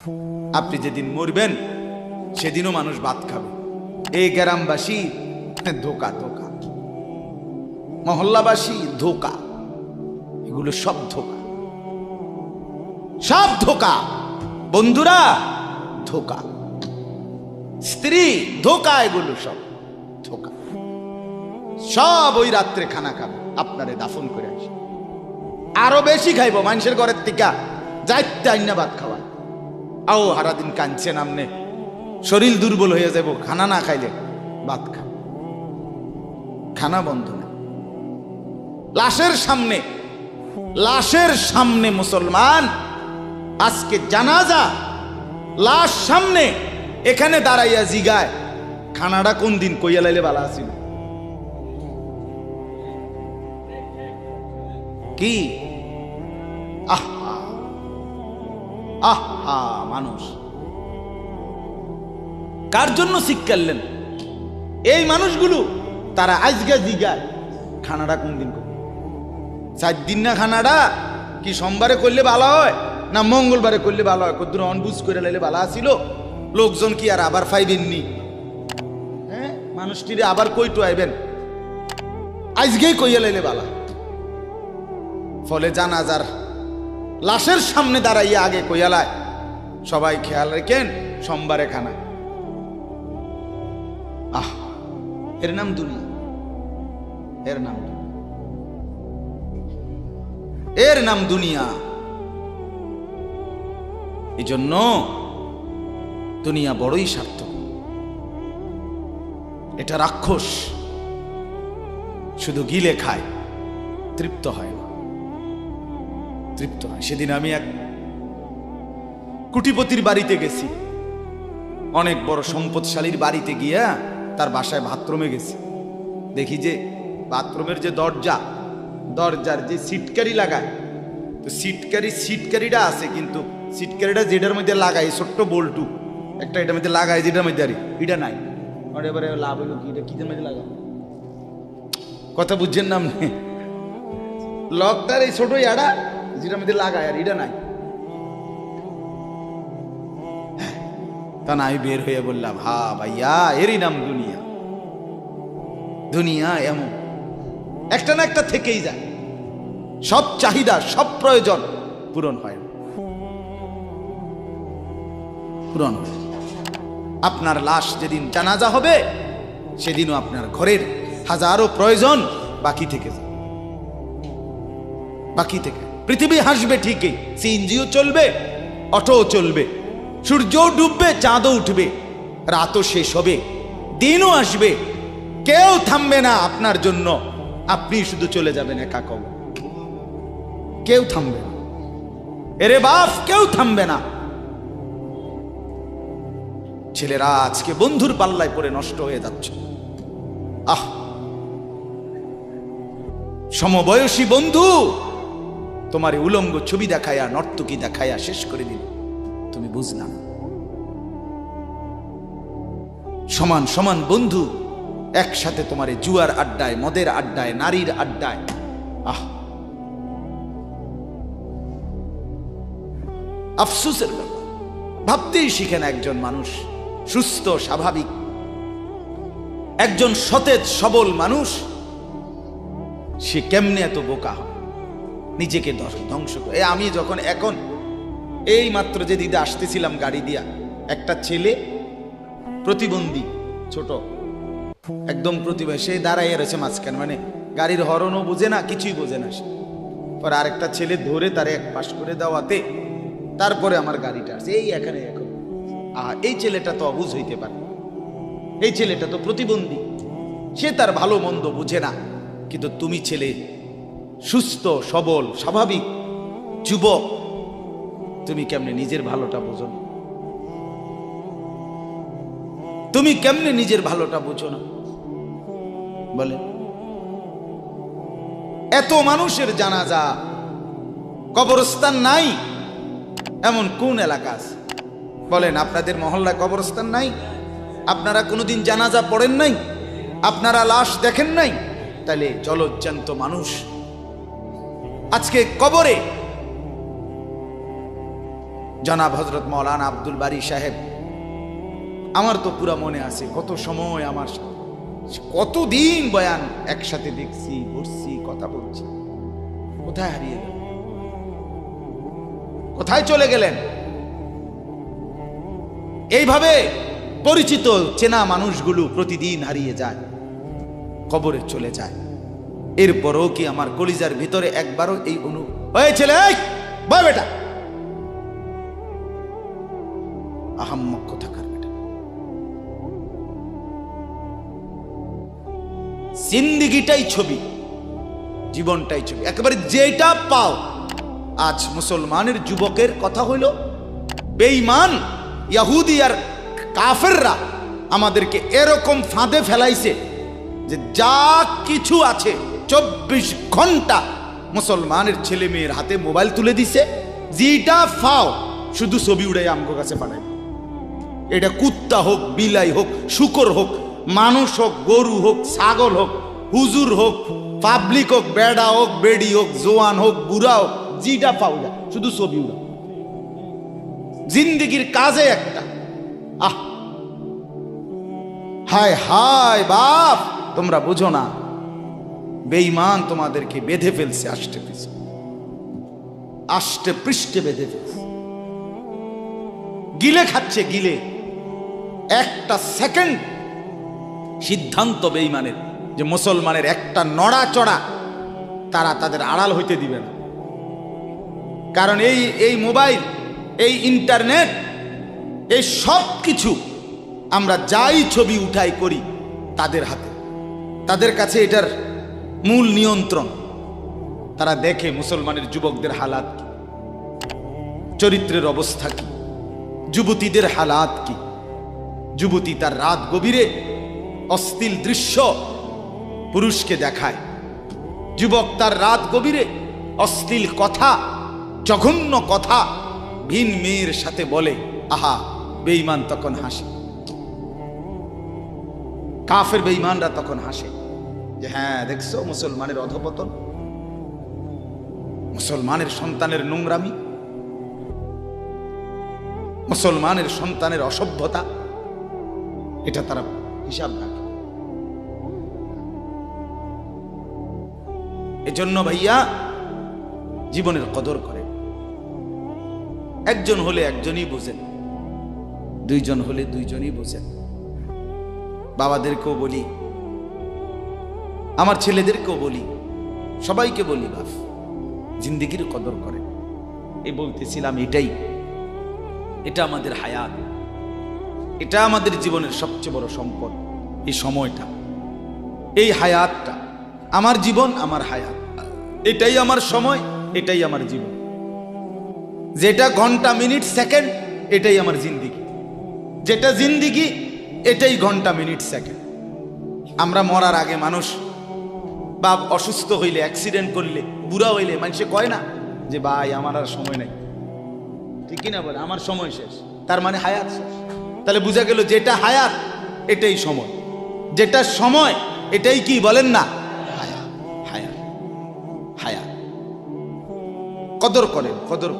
আপনি যেদিন মরবেন সেদিনও মানুষ ভাত খাবে। এই গ্রামবাসী ধোকা ধোকা, মহল্লাবাসী ধোকা, এগুলো সব ধোকা, সব ধোকা। বন্ধুরা ধোকা, স্ত্রী ধোকা, এগুলো সব ধোকা। সব ওই রাত্রে খানা খাবে, আপনারে দাফন করে আসে। আরো বেশি খাইব মানুষের ঘরের থেকে যাইতে আইনা ভাত খাওয়ায়। আও হারাদিন কাঁদছেন আমনে, শরীর দুর্বল হয়ে যাব খানা না খাইলে। ভাত খা, খানা বন্ধ না। লাশের সামনে, লাশের সামনে মুসলমান আজকে জানাজা, লাশ সামনে, এখানে দাঁড়াইয়া জিগায় খানাটা কোন দিন কইয়া লাইলে ভালো আছিল। কি আহা আহা, মানুষ কার জন্য শিক্ষালেন? এই মানুষগুলো তারা আজকে জিগায় খানাটা কোন দিন করবে। 4 দিন না খানাটা কি সোমবারে করলে ভালো হয় না মঙ্গলবারে করলে ভালো হয়? কদ্দুর অনবুঝ করে লাইলে ভালো আসিল, লোকজন কি আর আবার ফাইবেননি? হ্যাঁ, মানুষটিরে আবার কইটো আইবেন, আজকেই কইয়া লাইলে ভালো। ফলে জানাজার লাশের সামনে দাঁড়াইয়া আগে কইয়ালায় সবাই খেয়াল রেখেন সোমবারে খানা। আহ, এর নাম দুনিয়া, এর নাম দুনিয়া, এর নাম দুনিয়া। এই জন্য দুনিয়া বড়ই সার্থক। এটা রাক্ষস, শুধু গিলে খায়, তৃপ্ত হয় না, তৃপ্ত হয়। সেদিন আমি এক কুটিপতির বাড়িতে গেছি, অনেক বড় সম্পদশালীর বাড়িতে গিয়া তার বাসায় বাথরুমে গেছি। দেখি যে বাথরুমের যে দরজা, দরজার যে সিটকারি লাগায়, তো সিটকারিটা আছে, কিন্তু সিটকারিটা যেটার মধ্যে লাগাই ছোট্ট বল্টু একটা, এটার মধ্যে লাগাই যেটার মধ্যে আরে এটা নাই। এবারে লাভ হইল কি, এটা কিদের মধ্যে লাগাই? কথা বুঝছেন না আপনি? লকটার এই ছোট ইয়াটা যেটার মধ্যে লাগায় আর এটা নাই। তা না, আমি বের হয়ে বললাম, হা ভাইয়া, এরই নাম দুনিয়া। দুনিয়া এমন একটা না একটা থেকেই যায়, সব চাহিদা সব প্রয়োজন পূরণ হয়, পূরণ হয়। আপনার লাশ যেদিন জানাজা হবে সেদিনও আপনার ঘরের হাজারো প্রয়োজন বাকি থেকে যায়, বাকি থেকে। পৃথিবী হাসবে ঠিকই, সিএনজিও চলবে, অটোও চলবে, সূর্যও ডুববে, চাঁদও উঠবে, রাতও শেষ হবে, দিনও আসবে, কেউ থামবে না আপনার জন্য। আপনি শুধু চলে যাবেন একা কবর, কেউ থামবে না। এরে বাপ, কেউ থামবে না। ছেলেরা আজকে বন্ধুর পাল্লায় পড়ে নষ্ট হয়ে যাচ্ছে। আহ, সমবয়সী বন্ধু তোমার উলঙ্গ ছবি দেখায়া, নর্তকী দেখায়া শেষ করে দিল, তুমি বুঝলা না। সমান সমান বন্ধু একসাথে তোমার জুয়ার আড্ডায়, মদের আড্ডায়, নারীর আড্ডায়। আহ, আফসোসের ব্যাপার। ভাবতেই শিখেন একজন মানুষ সুস্থ স্বাভাবিক, একজন সতেজ সবল মানুষ, সে কেমনে এত বোকা হয়, নিজেকে ধ্বংস করে। আমি যখন এখন এই মাত্র যে দিদা আসতেছিলাম গাড়ি দিয়া, একটা ছেলে প্রতিবন্ধী, ছোট একদম প্রতিভা, সে দাঁড়াইয়া রয়েছে মাঝখানে, মানে গাড়ির হরনও বোঝে না, কিছুই বোঝে না সে। পরে আরেকটা ছেলে ধরে তারে এক পাশ করে দেওয়াতে তারপরে আমার গাড়িটা আসছে এই এখানে। এখন এই ছেলেটা তো অবুঝ হইতে পারে, এই ছেলেটা তো প্রতিবন্ধী, সে তার ভালো মন্দ বুঝে না। কিন্তু তুমি ছেলে সুস্থ সবল স্বাভাবিক যুবক, তুমি কেমনে নিজের ভালোটা বোঝো না? তুমি কেমনে নিজের ভালোটা বোঝো না বলে? এত মানুষের জানাজা, কবরস্থান নাই এমন কোন এলাকা আছে বলেন? আপনাদের মহল্লায় কবরস্থান নাই? আপনারা কোনোদিন জানাজা পড়েন নাই? আপনারা লাশ দেখেন নাই? তাহলে জলজ্জান্ত মানুষ আজকে কবরে জনাব হযরত মাওলানা আব্দুল বারী সাহেব, আমার তো পুরা মনে আছে কত সময় আমার সাথে, কতদিন বয়ান একসাথে দেখছি, বসছি, কথা বলছি। কোথায় হারিয়ে গেল? কোথায় চলে গেলেন? এইভাবে পরিচিত চেনা মানুষগুলো প্রতিদিন হারিয়ে যায়, কবরে চলে যায়। এরপরও কি আমার কলিজার ভিতরে একবারও এই ওই ছেলে, এই বয় বেটা, আহাম্মক কোথাকার বেটা। জিন্দেগিটাই ছবি, জীবনটাই ছবি, একেবারে যেটা পাও। আজ মুসলমানের যুবকের কথা হইল, বেঈমান ইহুদি আর কাফেররা আমাদেরকে এরকম ফাঁদে ফেলাইছে যে যা কিছু আছে 24 ঘন্টা মুসলমানের ছেলে মেয়ের হাতে মোবাইল তুলে দিছে। যেটা ফাও শুধু ছবি উড়াই আমগো কাছে পাঠায়। এটা কুত্তা হোক, বিলাই হোক, শুকর হোক, মানুষ হোক, গরু হোক, ছাগল হোক, হুজুর হোক, পাবলিক হোক, বেড়া হোক, বেড়ি হোক, জোয়ান হোক, বুড়া হোক, যেটা পাও যা শুধু ছবি উড়া। জিন্দেগির কাজে একটা। আহ হায় হায় বাপ, তোমরা বুঝো না, বেঈমান তোমাদেরকে বেঁধে ফেলছে, আষ্টে পৃষ্ঠে বেঁধে ফেলছে, গিলে খাচ্ছে, গিলে। একটা সেকেন্ড সিদ্ধান্ত বেঈমানের যে মুসলমানের একটা নড়াচড়া তারা তাদের আড়াল হইতে দিবে না। কারণ এই মোবাইল, এই ইন্টারনেট, এই সব কিছু আমরা যাই ছবি উঠাই করি তাদের হাতে, তাদের কাছে এটার মূল নিয়ন্ত্রণ। তারা দেখে মুসলমানের যুবকদের হালাত কি, চরিত্রের অবস্থা কি, যুবতীদের হালাত কি। যুবতী তার রাত গভীরে অশ্লীল দৃশ্য পুরুষকে দেখায়, যুবক তার রাত গভীরে অশ্লীল কথা, জঘন্য কথা ভিন মেয়ের সাথে বলে। আহা, বেঈমান তখন হাসে, কাফের বেঈমানরা তখন হাসে যে হ্যাঁ দেখছো মুসলমানের অধপতন, মুসলমানের সন্তানের নোংরামি, মুসলমানের সন্তানের অসভ্যতা, এটা তারা হিসাব রাখে। এজন্য ভাইয়া জীবনের কদর করে। একজন হলে একজনই বোঝেন, দুইজন হলে দুইজনই বোঝেন। বাবাদেরকেও বলি, আমার ছেলেদেরকেও বলি, সবাইকে বলি, বাপ জিন্দেগির কদর করে। এই বলতেছিলাম, এটা আমাদের হায়াত, এটা আমাদের জীবনের সবচেয়ে বড় সম্পদ। এই সময়টা, এই হায়াতটা, আমার জীবন, আমার হায়াত, এটাই আমার সময়, এটাই আমার জীবন। যেটা ঘন্টা, মিনিট, সেকেন্ড, এটাই আমার জিন্দেগি। যেটা জিন্দেগি, এটাই ঘন্টা, মিনিট, সেকেন্ড। আমরা মরার আগে মানুষ বা অসুস্থ হইলে, অ্যাক্সিডেন্ট করলে, বুড়া হইলে মানুষে কয় না যে ভাই আমার আর সময় নাই, ঠিক কিনা বলে, আমার সময় শেষ, তার মানে হায়াত শেষ। তাহলে বোঝা গেল যেটা হায়াত এটাই সময়, যেটা সময় এটাই কি বলেন না, হায়াত। হায়াত হায়াত কদর করেন, কদর।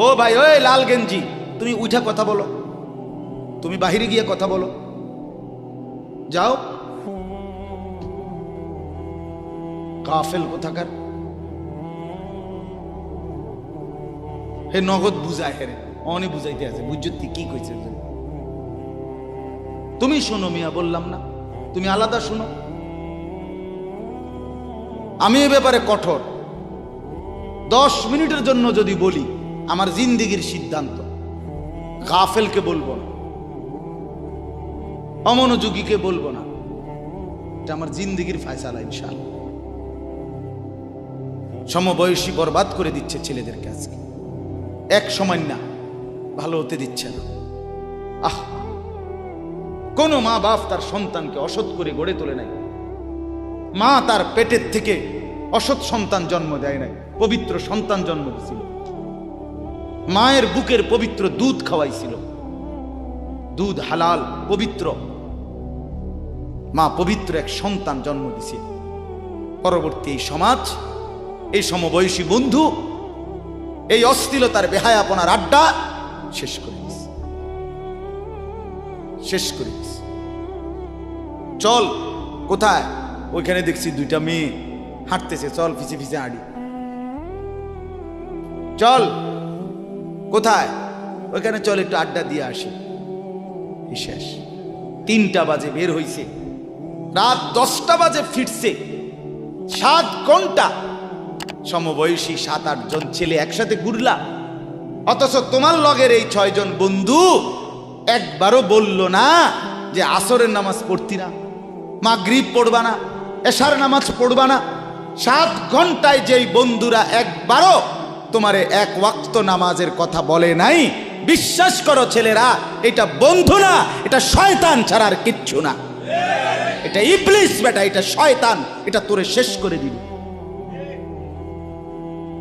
ও ভাই, ওই লাল গেঞ্জি, তুমি উঠা কথা বলো, তুমি বাহিরে গিয়ে কথা বলো, যাও। কাফেল কোথাকার, হে নগদ বুঝায়, হেরে অনেক বুঝাইতে আছে, বুঝতে কি কইছে। তুমি শোনো মিয়া, বললাম না, তুমি আলাদা শোনো। আমি এ ব্যাপারে কঠোর। 10 মিনিটের জন্য যদি বলি, আমার জিন্দেগির সিদ্ধান্ত, গাফেলকে বলবো না, অমনোযোগীকে বলবো না, এটা আমার জিন্দেগির ফায়সালা ইনশাআল্লাহ। সমবয়সী বরবাদ করে দিচ্ছে ছেলেদেরকে আজকে, এক সময় না ভালো হতে দিচ্ছে না। আহ, কোন মা বাপ তার সন্তানকে অসৎ করে গড়ে তোলে নাই। মা তার পেটের থেকে অসৎ সন্তান জন্ম দেয় নাই, পবিত্র সন্তান জন্ম দিয়েছিল। মায়ের বুকের পবিত্র দুধ খাওয়াইছিল, দুধ হালাল পবিত্র। মা পবিত্র এক সন্তান জন্ম দিছে। পরবর্তী এই সমাজ, এই সমবয়সী বন্ধু এই অশ্লীলতার বেহায়াপনার আড্ডা শেষ করে দিস, শেষ করে দিস। চল কোথায়? ওইখানে দেখছি দুইটা মেয়ে হাঁটতেছে, চল ফিসে ফিসে হাঁটি। চল কোথায়? ওইখানে চল একটু আড্ডা দিয়ে আসি। শেষ। 3টা বাজে বের হইছে, রাত 10টা বাজে ফিরছে। 7 ঘন্টা সমবয়সী 7-8 জন ছেলে একসাথে ঘুরলা, অথচ তোমার লগের এই 6 জন বন্ধু একবারও বলল না যে আসরের নামাজ পড়তি না, মাগরিব পড়বা না, এশার নামাজ পড়বা না। 7 ঘন্টায় যেই বন্ধুরা একবারও তোমারে 1 ওয়াক্ত নামাজের কথা বলে নাই, বিশ্বাস করো ছেলেরা, এটা বন্ধু না, এটা শয়তান ছাড়া আর কিচ্ছু না। এটা ইবলিস বেটা, এটা শয়তান, এটা তোরে শেষ করে দিবে।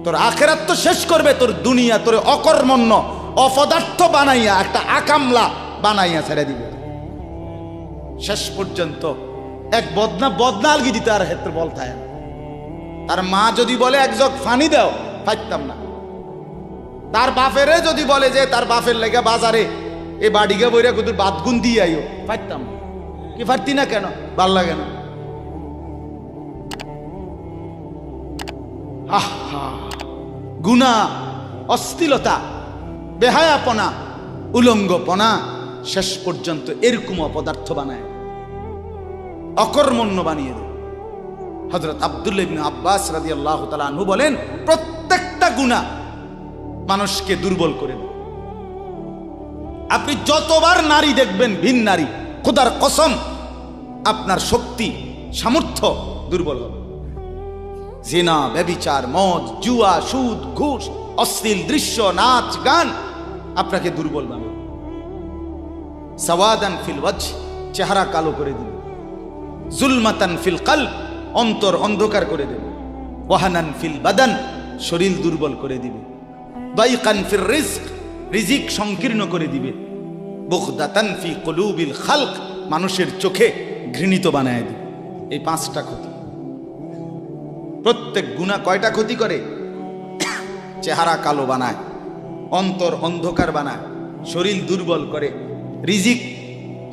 তোর আখেরাত তো শেষ করবে, তোর দুনিয়া তোরে অকর্মণ্য অপদার্থ বানাইয়া একটা আকামলা বানাইয়া ছেড়ে দিবে। শেষ পর্যন্ত এক বদনা আলগি দিতে আর ক্ষেত্রে বল থাকে না। তার মা যদি বলে 1 জগ পানি দাও, পাইতাম না। তার বাপেরে যদি বলে যে তার বাপের লেগে বাজারে এ বাড়িকে বইরা কুতুর বাদগুন দিয়ে আইও, পাইতাম না। কি পারতি না কেন? ভাল লাগে না। গুনাহ, অশ্লীলতা, বেহায়াপনা, উলঙ্গপনা শেষ পর্যন্ত এরকম অপদার্থ বানায়, অকর্মণ্য বানিয়ে দেয়। হযরত আব্দুল্লাহ ইবনে আব্বাস রাদিয়াল্লাহু তাআলা আনহু বলেন, প্রত্যেকটা গুনাহ মানুষকে দুর্বল করে দেয়। আপনি যতবার নারী দেখবেন ভিন নারী, খোদার কসম আপনার শক্তি সামর্থ্য দুর্বল হবে। জিনা, ব্যভিচার, মদ, জুয়া, সুদ, ঘুষ, অশ্লীল দৃশ্য, নাচ গান আপনাকে দুর্বল বানাবে। সাওয়াদান ফিল ওয়াজহ, চেহারা কালো করে দিবে। জুলমাতান ফিল কলব, অন্তর অন্ধকার করে দেবে। ওয়াহানান ফিল বাদান, শরীর দুর্বল করে দিবে। দাইকান ফির রিজক, রিজিক সংকীর্ণ করে দিবে। বুগদাতান ফি কুলুবিল খালক, মানুষের চোখে ঘৃণিত বানায় দিবে। এই 5টা ক্ষতি। প্রত্যেক গুনাহ কয়টা ক্ষতি করে? চেহারা কালো বানায়, অন্তর অন্ধকার বানায়, শরীর দুর্বল করে, রিজিক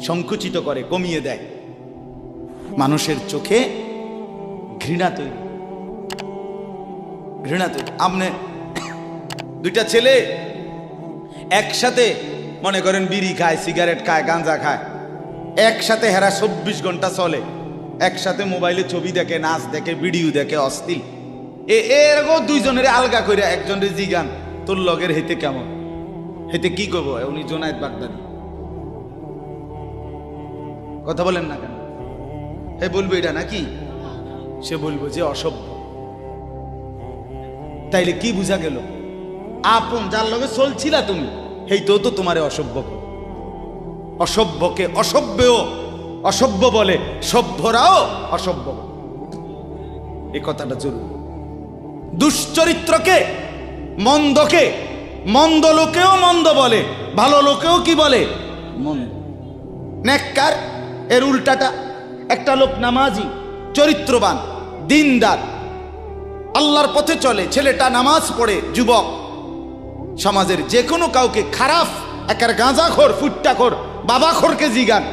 সংকুচিত করে, কমিয়ে দেয়, মানুষের চোখে ঘৃণা তৈরি, ঘৃণা তৈরি। আপনি 2টা ছেলে একসাথে মনে করেন বিড়ি খায়, সিগারেট খায়, গাঁজা খায়, একসাথে হেরা 24 ঘন্টা চলে, একসাথে মোবাইলে ছবি দেখে, নাচ দেখে, ভিডিও দেখে, অশ্লীল। এরকম 2 জনের আলগা করে একজনের জিগান তোর লগের হেতে কেমন, হেতে কি করবো? উনি জোনায়েদ বাগদাদি। কথা বলেন না কেন? হে বলবো এটা নাকি? সে বলবো যে অসভ্য। তাইলে কি বুঝা গেল? আপন যার লগে চলছিলা তুমি, হেইতেও তো তোমারে অসভ্য। অসভ্যকে অসভ্যও অসভ্য বলে, সভ্যরাও অসভ্য। এই কথাটা জরুরি। দুশ্চরিত্রকে, মন্দকে মন্দ লোকেও মন্দ বলে, ভালো লোকেও কি বলে? মন্দ। নেককার এর উল্টাটা। একটা লোক নামাজি, চরিত্রবান, দিনদার, আল্লাহর পথে চলে, ছেলেটা নামাজ পড়ে, যুবক, সমাজের যে কোনো কাউকে খারাপ, একার গাঁজাখোর, ফুট্টাখোর, বাবাখোরকে জিগান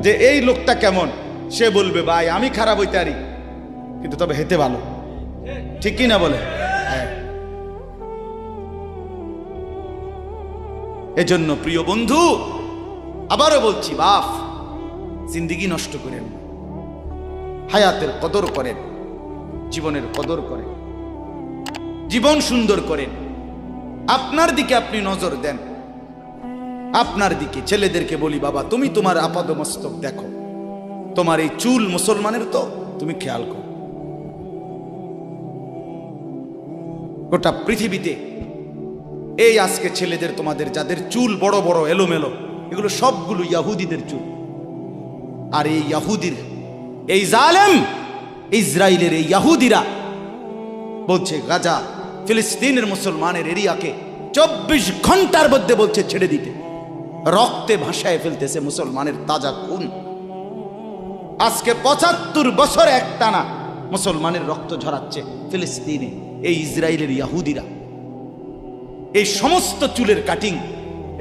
যে এই লোকটা কেমন, সে বলবে ভাই আমি খারাপ হইতে পারি, কিন্তু তবে হেতে ভালো। ঠিক কি না বলে? হ্যাঁ। এজন্য প্রিয় বন্ধু, আবারও বলছি, বাপ জিন্দেগি নষ্ট করেন, হায়াতের কদর করেন, জীবনের কদর করেন, জীবন সুন্দর করেন। আপনার দিকে আপনি নজর দেন, আপনার দিকে। ছেলেদেরকে বলি, বাবা তুমি তোমার আপাদমস্তক দেখো, তোমার এই চুল মুসলমানের তো তুমি খেয়াল করো। গোটা পৃথিবীতে এই আজকে ছেলেদের, তোমাদের যাদের চুল বড় বড় এলোমেলো, এগুলো সবগুলো ইয়াহুদিদের চুল। আর এই ইয়াহুদির, এই জালেম ইসরায়েলের এই ইয়াহুদিরা বলছে গাজা, ফিলিস্তিনের মুসলমানের এরিয়াকে 24 ঘন্টার মধ্যে বলছে ছেড়ে দিতে। রক্তে ভাসায় ফেলতেছে মুসলমানের তাজা খুন। আজকে 75 বছর একটানা মুসলমানের রক্ত ঝরাচ্ছে ফিলিস্তিনে এই ইসরায়েলের ইয়াহুদিরা। এই সমস্ত চুলের কাটিং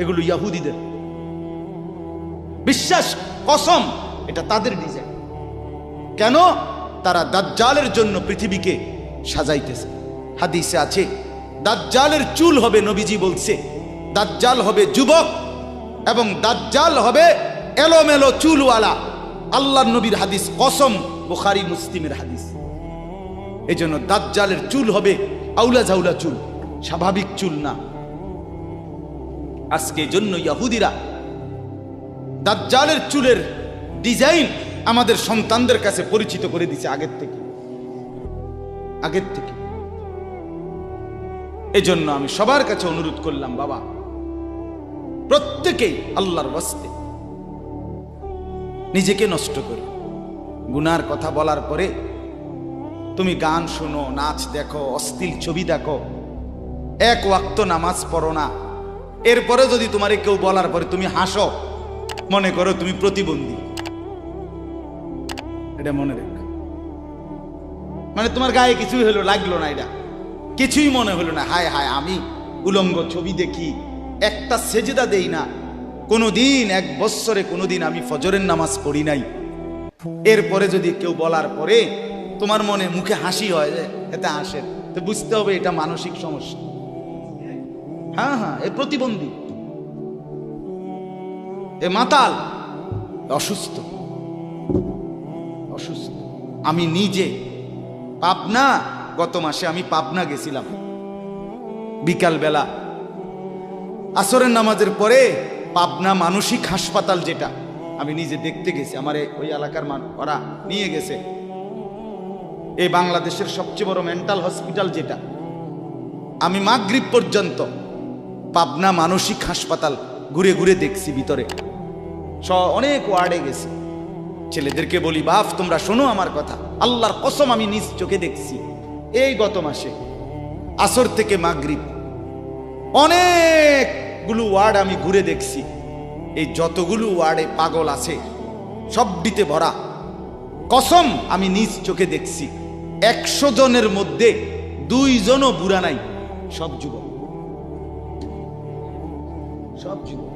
এগুলো ইহুদিদের, বিশ্বাস কসম এটা তাদের ডিজাইন। কেন? তারা দাজ্জালের জন্য পৃথিবীকে সাজাইতেছে। হাদিসে আছে দাজ্জালের চুল হবে, নবীজি বলছে দাজ্জাল হবে যুবক এবং দাজ্জাল হবে এলোমেলো চুলওয়ালা। আল্লাহর নবীর হাদিস, কসম, বুখারী মুসলিমের হাদিস। এই জন্য দাজ্জালের চুল হবে আউলা ঝাউলা চুল, স্বাভাবিক চুল না। আজকে জন্য ইহুদিরা দাজ্জালের চুলের ডিজাইন আমাদের সন্তানদের কাছে পরিচিত করে দিছে আগের থেকে। এই জন্য আমি সবার কাছে অনুরোধ করলাম, বাবা প্রত্যেকেই আল্লাহর ওয়াস্তে নিজেকে নষ্ট করে। গুনার কথা বলার পরে তুমি গান শোনো, নাচ দেখো, অশ্লীল ছবি দেখো, এক ওয়াক্ত নামাজ পড়ো না, এরপরে যদি তোমারে কেউ বলার পরে তুমি হাসো, মনে করো তুমি প্রতিবন্ধী। এটা মনে রেখ, মানে তোমার গায়ে কিছুই হলো, লাগলো না, এটা কিছুই মনে হলো না। হায় হায়, আমি উলঙ্গ ছবি দেখি, একটা সেজদা দেই না কোনোদিন, 1 বছরে কোনোদিন আমি ফজরের নামাজ পড়ি নাই, এরপরে যদি কেউ বলার পরে তোমার মনে মুখে হাসি হয়, এতে হাসে, তো বুঝতে হবে এটা মানসিক সমস্যা। হ্যাঁ হ্যাঁ, এ প্রতিবন্ধী, এ মাতাল, অসুস্থ। আমি নিজে পাবনা, গত মাসে আমি পাবনা গেছিলাম, বিকাল বেলা আসরের নামাজের পরে পাবনা মানসিক হাসপাতাল, যেটা আমি নিজে দেখতে গেছি, আমার ওই এলাকার ওরা নিয়ে গেছে, এই বাংলাদেশের সবচেয়ে বড় মেন্টাল হসপিটাল যেটা। আমি মাগরিব পর্যন্ত পাবনা মানসিক হাসপাতাল ঘুরে ঘুরে দেখছি, ভিতরে অনেক ওয়ার্ডে গেছি। ছেলেদেরকে বলি, বাপ তোমরা শোনো আমার কথা, আল্লাহর কসম আমি নিজ চোখে দেখছি। এই গত মাসে আসর থেকে মাগরিব অনেকগুলো ওয়ার্ড আমি ঘুরে দেখছি। এই যতগুলো ওয়ার্ডে পাগল আছে সবটিতে ভরা, কসম আমি নিজ চোখে দেখছি। 100 জনের মধ্যে 2 জনও বুড়া নাই, সব যুবক, সব যুবক।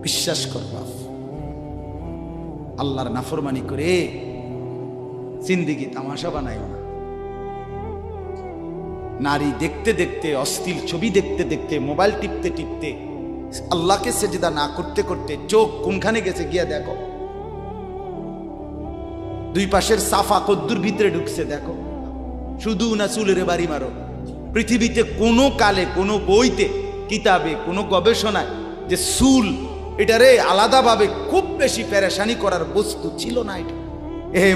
বিশ্বাস কর বাপ, আল্লাহর নাফরমানি করে জিন্দেগি তামাশা বানাইও না। নারী দেখতে দেখতে, অশ্লীল ছবি দেখতে দেখতে, মোবাইল টিপতে টিপতে, আল্লাহকে সেজদা না করতে করতে চোখ কোনখানে গেছে গিয়া দেখো। 2 পাশের সাফা কদ্দুর ভিতরে ঢুকছে দেখো। শুধু না চুলের বাড়ি মারো। পৃথিবীতে কোনো কালে, কোনো বইতে, কিতাবে, কোনো গবেষণায় যে চুল এটারে আলাদাভাবে খুব বেশি পেরেশানি করার বস্তু ছিল না। এটা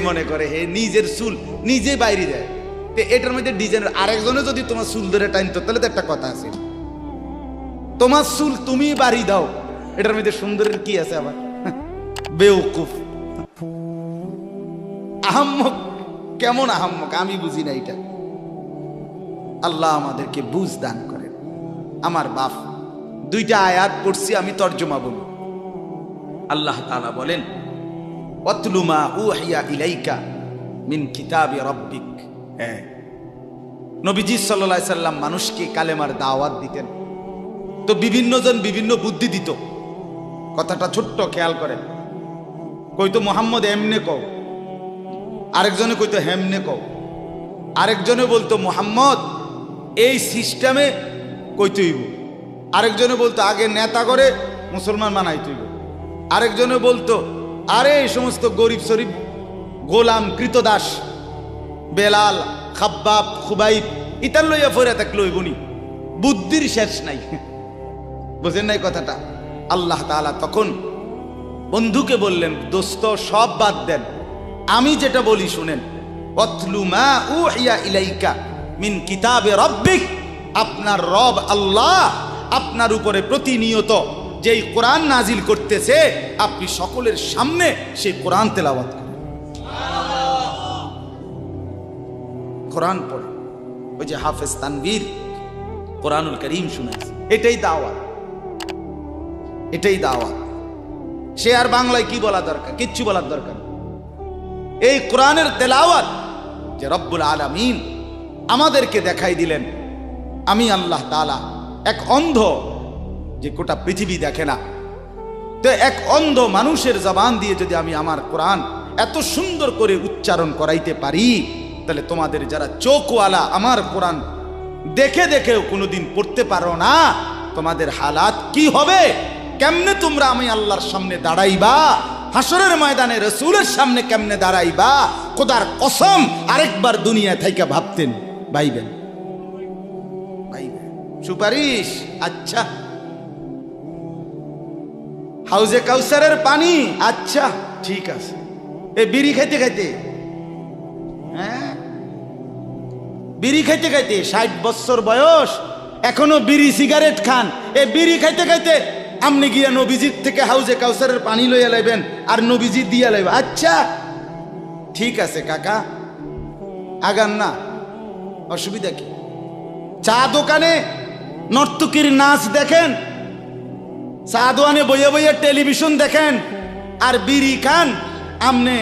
মনে করে নিজের চুল নিজে বাইরে দেয়, এটার মধ্যে ডিজাইনের আরেকজনে যদি তোমার চুল ধরে টাইনতো তাহলে তো একটা কথা আছে, তোমার চুল তুমি বাড়ি দাও, এটার মধ্যে সুন্দরের কি আছে? আবার বেউকুফ, আহাম্মক। কেমন আহাম্মক আমি বুঝি না এটা। আল্লাহ আমাদেরকে বুঝ দান করেন। আমার বাপ 2টা আয়াত পড়ছি, আমি তর্জমা বলি। আল্লাহ তাআলা বলেন, ওয়াতলু মা উহিয়া ইলাইকা মিন কিতাবি রাব্বিক। হ্যাঁ, নবীজি সাল্লাল্লাহু আলাইহি সাল্লাম মানুষকে কালেমার দাওয়াত দিতেন, তো বিভিন্ন জন বিভিন্ন বুদ্ধি দিত। কথাটা ছোট্ট, খেয়াল করেন। কইতো মোহাম্মদ এমনে কও, আরেকজনে কইতো হেমনে কও, আরেকজনে বলতো মোহাম্মদ এই সিস্টেমে কইতে হইব, আরেকজনে বলতো আগে নেতা করে মুসলমান বানাইতে হইব, আরেকজনে বলতো আরে এই সমস্ত গরিব শরীফ গোলাম কৃতদাস বেলাল খাব্বাব খুবাইব ইতার লইয়া ফইরা থাকলে হইবনি। বুদ্ধির শেষ নাই, বুঝেন নাই কথাটা? আল্লাহ তাআলা তখন বন্ধুকে বললেন, দোস্ত সব বাদ দেন, আমি যেটা বলি শুনেন। ওয়াতলু মা উহিয়া ইলাইকা মিন কিতাবে রাব্বিক। আপনার রব আল্লাহ আপনার উপরে প্রতিনিয়ত যেই কোরআন নাজিল করতেছে, আপনি সকলের সামনে সেই কোরআন তেলাওয়াত করেন, কোরআন পড়ে। ওই যে হাফেজ তানভীর কোরআনুল কারীম শুনাইছে, এটাই দাওয়াত, এটাই দাওয়াত। সে আর বাংলায় কি বলা দরকার? কিচ্ছু বলার দরকার। এই কোরআনের তেলাওয়াত যে রব্বুল আলামিন আমাদেরকে দেখাই দিলেন আমি আল্লাহ তাআলা এক অন্ধ, যে গোটা পৃথিবী দেখে না, তো এক অন্ধ মানুষের জবান দিয়ে যদি আমি আমার কোরআন এত সুন্দর করে উচ্চারণ করাইতে পারি, তাহলে তোমাদের যারা চোখওয়ালা আমার কোরআন দেখে দেখেও কোনোদিন পড়তে পারো না, তোমাদের হালাত কি হবে? কেমনে তোমরা আমি আল্লাহর সামনে দাঁড়াইবা? হাসরের ময়দানে রাসূলের সামনে কেমনে দাঁড়াইবা? খোদার কসম আরেকবার দুনিয়া থেকে ভাবতেন, ভাইবেন সুপারিশ। আচ্ছা, হাউজে কাউসারের পানি, আচ্ছা ঠিক আছে। এ বিড়ি খাইতে খাইতে, হ্যাঁ বিড়ি খাইতে খাইতে 60 বছর বয়স, এখনো বিড়ি সিগারেট খান। এ বিড়ি খাইতে খাইতে আপনি গিয়া নবীজির থেকে হাউজে কাউসারের পানি লইয়া লাইবেন আর নবীজি দিয়া লাইবেন। আচ্ছা ঠিক আছে কাকা, আগান না, অসুবিধা কি? চা দোকানে নর্তকীর নাচ দেখেন, চা দোকানে বইয়া বইয়া টেলিভিশন দেখেন, আর বিড়ি খান। আমনে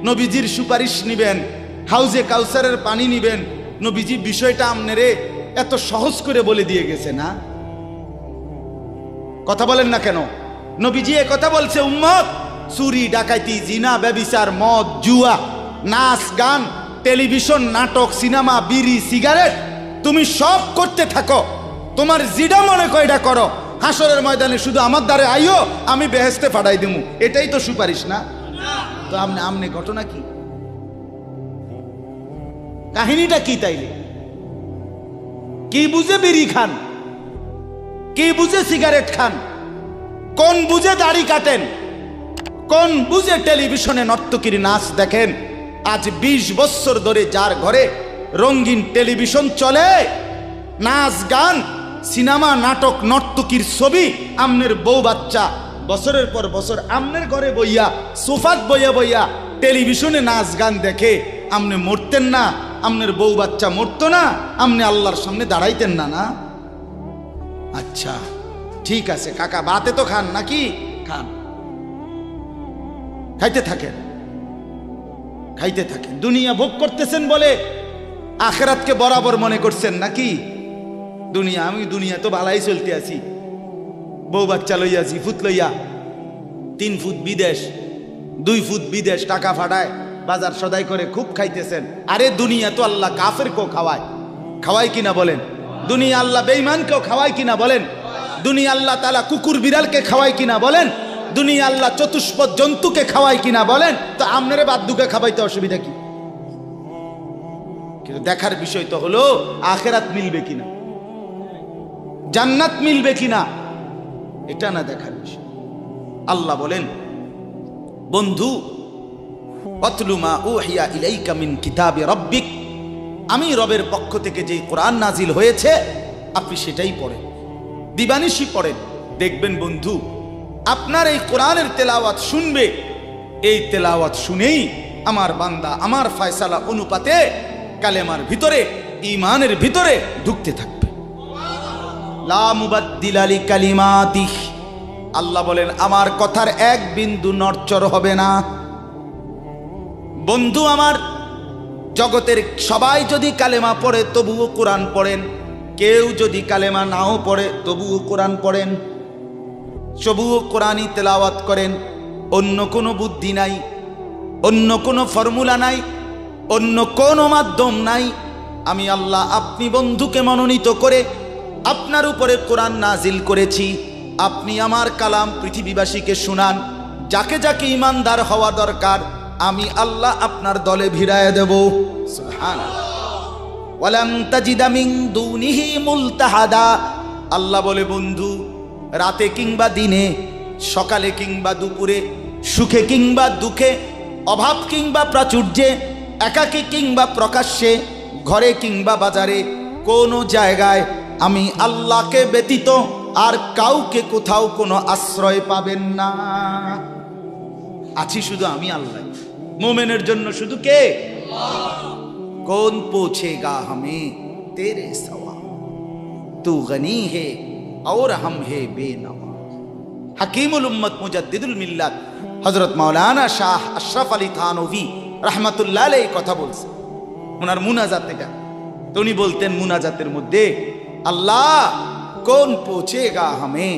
নবীজির সুপারিশ নিবেন, হাউজে কাউসারের পানি নিবেন। নবীজি বিষয়টা আমনেরে এত সহজ করে বলে দিয়ে গেছে না? কথা বলেন না কেন? নবীজি এ কথা বলছে, উম্মত চুরি ডাকাইতি জিনা ব্যভিচার মদ জুয়া নাচ গান টেলিভিশন নাটক সিনেমা বিড়ি সিগারেট তুমি সব করতে থাকো, তোমার জিডা মনে কয়টা করো, হাসরের ময়দানে শুধু আমার দ্বারে আইও, আমি বেহেশতে ফাড়াই দিমু। এটাই তো সুপারিশ না? তো আমনে ঘটনা কি, কাহিনীটা কি? তাইলে কি বুঝে বিড়ি খান, কি বুঝে সিগারেট খান, কোন বুঝে দাড়ি কাটেন, কোন বুঝে টেলিভিশনে নর্তকীর নাচ দেখেন? আজ 20 বছর ধরে যার ঘরে রঙিন টেলিভিশন চলে, নাচ গান সিনেমা নাটক নর্তকীর ছবি, আমনের বউ বাচ্চা বছরের পর বছর আমনের ঘরে বইয়া সোফাত বইয়া বইয়া টেলিভিশনে নাচ গান দেখে, আমনে মরতেন না? আমনের বউ বাচ্চা মরতো না? আমনে আল্লাহর সামনে দাঁড়াইতেন না? না? আচ্ছা ঠিক আছে কাকা, বাতে তো খান নাকি? খান, খাইতে থাকেন, খাইতে থাকেন। দুনিয়া ভোগ করতেছেন বলে আখিরাতকে বরাবর মনে করছেন নাকি? দুনিয়া, আমি দুনিয়া তো ভালাই চলতে আছি, বউ বাচ্চা লইয়া 2 ফুট লইয়া 3 ফুট বিদেশ 2 ফুট বিদেশ, টাকা ফাটায় বাজার সদাই করে খুব খাইতেছেন। আরে দুনিয়া তো আল্লাহ কাফেরকেও খাওয়ায়, খাওয়ায় কিনা বলেন? দুনিয়া আল্লাহ বেঈমানকেও খাওয়ায় কিনা বলেন? দুনিয়া আল্লাহ তাআলা কুকুর বিড়ালকে খাওয়ায় কিনা বলেন? দুনিয়া আল্লাহ চতুষ্পদ জন্তুকে খাওয়ায় কিনা বলেন? তো আমনেরে বাদ্দুকে খাওয়াইতে অসুবিধা কি? কিন্তু দেখার বিষয় তো হলো আখিরাত মিলবে কিনা, জান্নাত মিলবে কিনা, এটা না দেখার বিষয়। আল্লাহ বলেন, বন্ধু ওয়াতলু মা উহিয়া ইলাইকা মিন কিতাবি রাব্বিক, আমি রবের পক্ষ থেকে যে কোরআন নাজিল হয়েছে আপনি সেটাই পড়েন, দিবানিশি পড়েন। দেখবেন বন্ধু, আপনার এই কোরআনের তেলাওয়াত শুনবে, এই তেলাওয়াত শুনেই আমার বান্দা আমার ফয়সালা অনুপাতে কালেমার ভিতরে ঈমানের ভিতরে ঢুকতে থাকবে। লা মুবাদ্দিলা লিকালিমাতিহ, আল্লাহ বলেন আমার কথার এক বিন্দু নড়চড় হবে না। বন্ধু আমার, জগতের সবাই যদি কালেমা পড়ে তবুও কোরআন পড়েন, কেউ যদি কালেমা নাও পড়ে তবুও কোরআন পড়েন, তবুও কোরআনই তেলাওয়াত করেন। অন্য কোনো বুদ্ধি নাই, অন্য কোনো ফর্মুলা নাই, অন্য কোনো মাধ্যম নাই। আমি আল্লাহ আপনি বন্ধুকে মনোনীত করে আপনার উপরে কোরআন নাজিল করেছি, আপনি আমার কালাম পৃথিবীবাসীকে শুনান। যাকে যাকে ইমানদার হওয়া দরকার আমি আল্লাহ আপনার দলে ভিড়ায় দেব। সুবহানাল্লাহ। ওয়ালান তাজিদা মিন দুনিহি মুলতাহাদা, আল্লাহ বলে বন্ধু রাতে কিংবা দিনে, সকালে কিংবা দুপুরে, সুখে কিংবা দুঃখে, অভাব কিংবা প্রাচুর্যে, একাকী কিংবা প্রকাশ্যে, ঘরে কিংবা বাজারে, কোনো জায়গায় আমি আল্লাহকে ব্যতীত আর কাউকে কোথাও কোনো আশ্রয় পাবেন না। আছি শুধু আমি আল্লাহ। মোমেনের জন্য শুধু কে? कौन पूछेगा हमें तेरे सवाल, तू गनी है और हम है बेनवा। हकीमुल उम्मत मुजद्दिदुल मिल्लत हजरत मौलाना शाह अशरफ अली थानवी रहमतुल्लाह अलैहि কথা বলছে ওনার মুনাজাত থেকে। তো উনি বলতেন মুনাজাতের মধ্যে, আল্লাহ কোন পৌঁছেগা হামে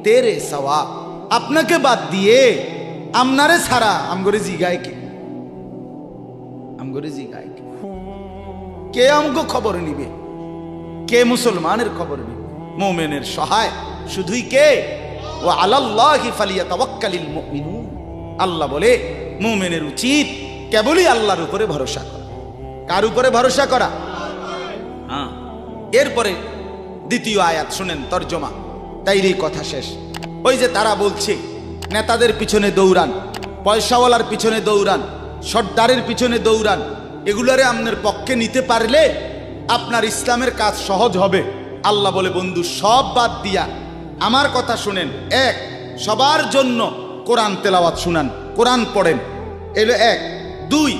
তেরে সওয়া, আপনাকে বাদ দিয়ে আমনারে ছাড়া আমগরে জিগায় কে, আমগরে জিগায় কে, কে আমগো খবর নিবে, কে মুসলমানের খবর নিবে? মুমিনের সহায় শুধুই কে? ওয়া আলাল্লাহি ফালিয়াতাওয়াক্কালিল মুমিনুন। আল্লাহ বলে মুমিনের উচিত কেবলই আল্লাহর উপরে ভরসা করা। কার উপরে ভরসা করা? হ্যাঁ। এরপরে দ্বিতীয় আয়াত শুনেন, তর্জমা, তাইরই কথা শেষ। ওই যে তারা বলছে নেতাদের পিছনে দৌড়ান, পয়সাওয়ালার পিছনে দৌড়ান, সর্দারের পিছনে দৌড়ান, এগুলারে আপনার পক্ষে নিতে পারলে আপনার ইসলামের কাজ সহজ হবে। আল্লাহ বলে বন্ধু সব বাদ দিয়া আমার কথা শুনেন। এক, সবার জন্য কোরআন তেলাওয়াত শুনান, কোরআন পড়েন, এলো এক। দুই,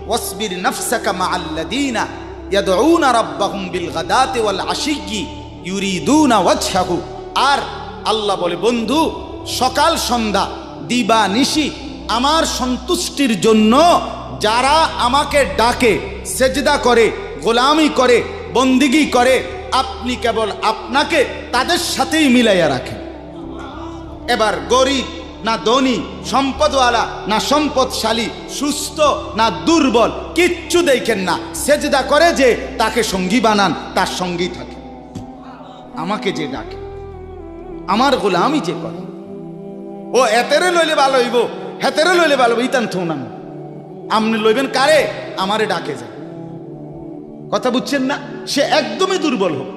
ওয়াসবির নাফসাকা মাআল্লাযীনা ইয়াদউনা রাব্বাহুম বিল গাদাতি ওয়াল আশিয়্যি ইউরিদুনা ওয়াজহাহু। আর আল্লাহ বলে বন্ধু সকাল সন্ধ্যা দিবা নিশি আমার সন্তুষ্টির জন্য যারা আমাকে ডাকে, সেজদা করে, গোলামি করে, বন্দিগি করে, আপনি কেবল আপনাকে তাদের সাথেই মিলাইয়া রাখেন। এবার গরিব না ধনী, সম্পদওয়ালা না সম্পদশালী, সুস্থ না দুর্বল, কিচ্ছু দেখেন না, সেজদা করে যে তাকে সঙ্গী বানান, তার সঙ্গী থাকে। আমাকে যে ডাকে, আমার গোলামি যে করে, ও এতেরে লইলে ভালো হইব, হেতেরে লইলে ভালো হইব, ইতান থৌ না, আপনি লইবেন কারে? আমারে ডাকে যায়। কথা বুঝছেন না? সে একদমই দুর্বল হোক।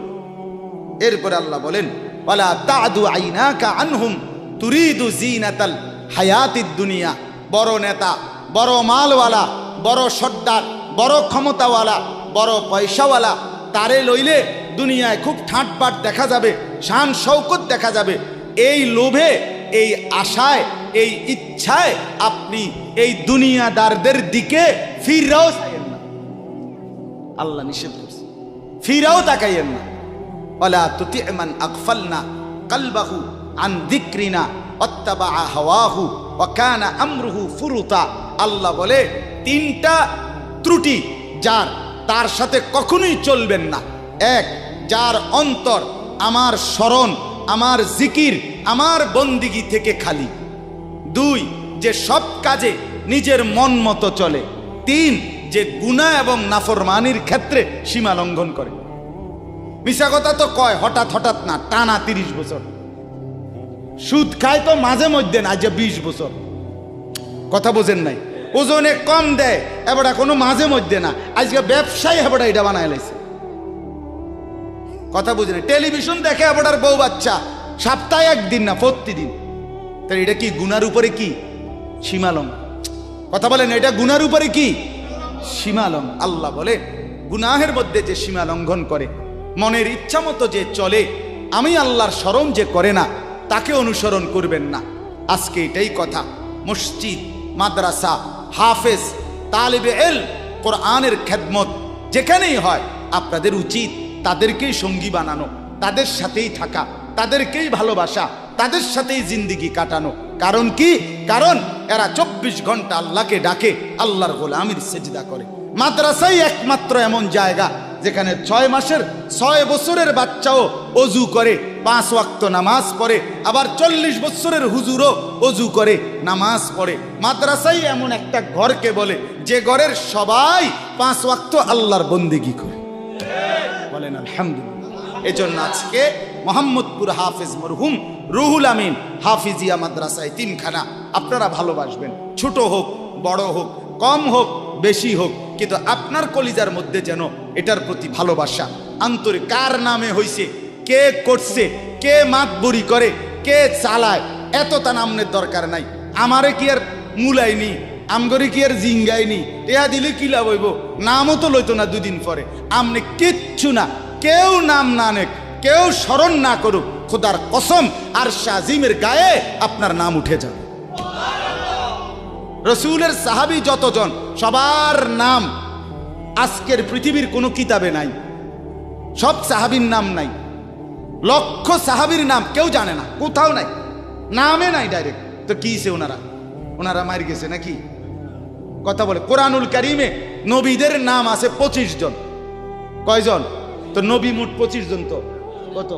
এরপরে আল্লাহ বলেন, ওয়ালা তাদু আইনাকা আনহুম তুরিদু জিনাতাল হায়াতিদ দুনিয়া। বড় নেতা, বড় মালওয়ালা, বড় সর্দার, বড় ক্ষমতাওয়ালা, বড় পয়সাওয়ালা, তারে লইলে দুনিয়ায় খুব ঠাটবাট দেখা যাবে, শান শৌকত দেখা যাবে। এই লোভে, এই আশায়, এই ইচ্ছায় আপনি এই দুনিয়াদারদের দিকে ফিরাও চাইয়েন না। আল্লাহ নিষেধ করছে, ফিরাও তাকাইয়েন না। ওয়ালা তুতি' মান আগফালনা কলবাহু আন যিকরিনা ওয়াত্তাবা হাওয়াহু ওয়া কানা আমরুহু ফুরুতা। আল্লাহ বলে তিনটা ত্রুটি যার, তার সাথে কখনোই চলবেন না। এক, যার অন্তর আমার স্মরণ, আমার জিকির, আমার বন্দিগি থেকে খালি। দুই, যে সব কাজে নিজের মন মতো চলে। তিন, যে গুনাহ এবং নাফরমানির ক্ষেত্রে সীমা লঙ্ঘন করে। মিশা কথা তো কয় হঠাৎ হঠাৎ না, টানা 30 বছর। সুদ খায় তো মাঝে মধ্যে না, যে 20 বছর। কথা বোঝেন নাই? ওজনে কম দেয় এবার কোনো মাঝে মধ্যে না, আজকে ব্যবসায়ী এবার এটা বানায় লাইছে। কথা বুঝেন? টেলিভিশন দেখে এবার বউ বাচ্চা, সপ্তাহে একদিন না, প্রতিদিন। তাহলে এটা কি গুনার উপরে কি সীমালং? কথা বলেন, এটা গুনার উপরে কি সীমালং? আল্লাহ বলে গুনাহের মধ্যে যে সীমা লঙ্ঘন করে, মনের ইচ্ছা মতো যে চলে, আমি আল্লাহর স্মরণ যে করে না, তাকে অনুসরণ করবেন না। আজকে এটাই কথা। মসজিদ, মাদ্রাসা, হাফেজ, তালিবে ইলম, কোরআনের খেদমত যেখানেই হয়, আপনাদের উচিত তাদেরকেই সঙ্গী বানানো, তাদের সাথেই থাকা, তাদেরকেই ভালোবাসা, তাদের সাথেই জিন্দিগি কাটানো। কারণ কি? কারণ এরা 24 ঘন্টা আল্লাহকে ডাকে, আল্লাহর গোলামির সেজদা করে। মাদ্রাসাই একমাত্র এমন জায়গা যেখানে 6 মাসের 6 বছরের বাচ্চাও অজু করে, 5 ওয়াক্ত নামাজ পড়ে, আবার 40 বছরের হুজুরও অজু করে, নামাজ পড়ে। মাদ্রাসাই এমন একটা ঘরকে বলে যে ঘরের সবাই 5 ওয়াক্ত আল্লাহর বন্দেগী করে। বলেন আলহামদুলিল্লাহ। এজন্য আজকে মোহাম্মদপুর হাফেজ মরহুম রুহুল আমিন হাফিজিয়া মাদ্রাসায় 3খানা আপনারা ভালোবাসবেন। ছোট হোক, বড় হোক, কম হোক, বেশি হোক, কিন্তু আপনার কলিজার মধ্যে যেন এটার প্রতি ভালোবাসা, আন্তরিক। কার নামে হইছে, কে করছে, কে মাতবরি করে, কে চালায়, এত তা নামের দরকার নাই। আমারে কি আর মুলাইনি, আমগরে কি আর জিঙ্গাইনি, টেয়া দিলে কি লাভ হইব? নামও তো লইতো না 2 দিন পরে। আমনে কিচ্ছু না, কেউ নাম না নেক, কেউ স্মরণ না করুক, খোদার কসম আর শাজিমের গায়ে আপনার নাম উঠে যাবে। রসুলের সাহাবী যতজন, সবার নাম আজকের পৃথিবীর কোনো কিতাবে নাই। সব সাহাবীর নাম নাই। লক্ষ সাহাবীর নাম কেউ জানে না, কোথাও নাই, নামে নাই ডাইরেক্ট। তো কিছে ওনারা মার গেছে নাকি? কথা বলে কোরআনুল কারিমে নবীদের নাম আছে 25 জন। কয়জন? তো নবী মোট 25 জন। তো কত?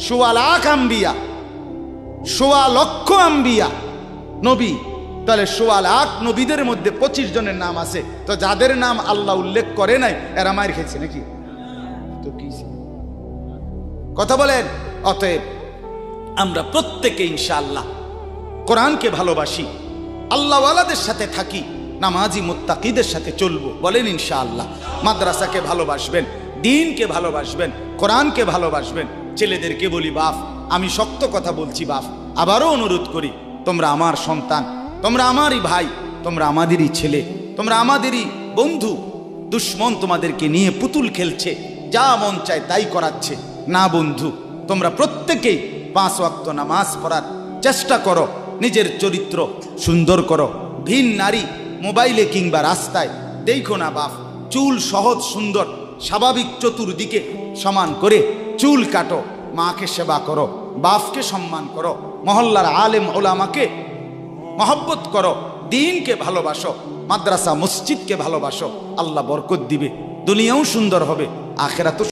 1.25 লাখ আম্বিয়া, 1.25 লক্ষ আম্বিয়া নবী। তাহলে 1.25 লাখ নবীদের মধ্যে 25 জনের নাম আছে। তো যাদের নাম আল্লাহ উল্লেখ করে নাই এরা মার খেয়েছে নাকি? তো কি কথা বলেন? অতএব আমরা প্রত্যেকে ইনশাআল্লাহ কোরআনকে ভালোবাসি, আল্লাহওয়ালাদের সাথে থাকি, নামাজি মুত্তাকিদের সাথে চলবো। বলেন ইনশাআল্লাহ। মাদ্রাসাকে ভালোবাসবেন, দ্বীনকে ভালোবাসবেন, কোরআনকে ভালোবাসবেন। ছেলেদেরকে বলি, বাপ আমি শক্ত কথা বলছি, বাপ আবারও অনুরোধ করি, তোমরা আমার সন্তান, তোমরা আমারই ভাই, তোমরা আমাদেরই ছেলে, তোমরা আমাদেরই বন্ধু। দুশ্মন তোমাদেরকে নিয়ে পুতুল খেলছে, যা মন চায় তাই করাচ্ছে। না বন্ধু, তোমরা প্রত্যেকেই 5 ওয়াক্ত নামাজ পড়ার চেষ্টা করো, নিজের চরিত্র সুন্দর করো। ভিন নারী মোবাইলে কিংবা রাস্তায় দেখো না বাপ। চুল সহজ সুন্দর স্বাভাবিক চতুর্দিকে সমান করে চুল কাটো, মাকে সেবা করো, বাপকে সম্মান করো, মহল্লার আলেম ওলামাকে মহব্বত করো, দ্বীনকে ভালোবাসো, মাদ্রাসা মসজিদকে ভালোবাসো। আল্লাহ বরকত দিবে, দুনিয়াও সুন্দর হবে, আখিরাতও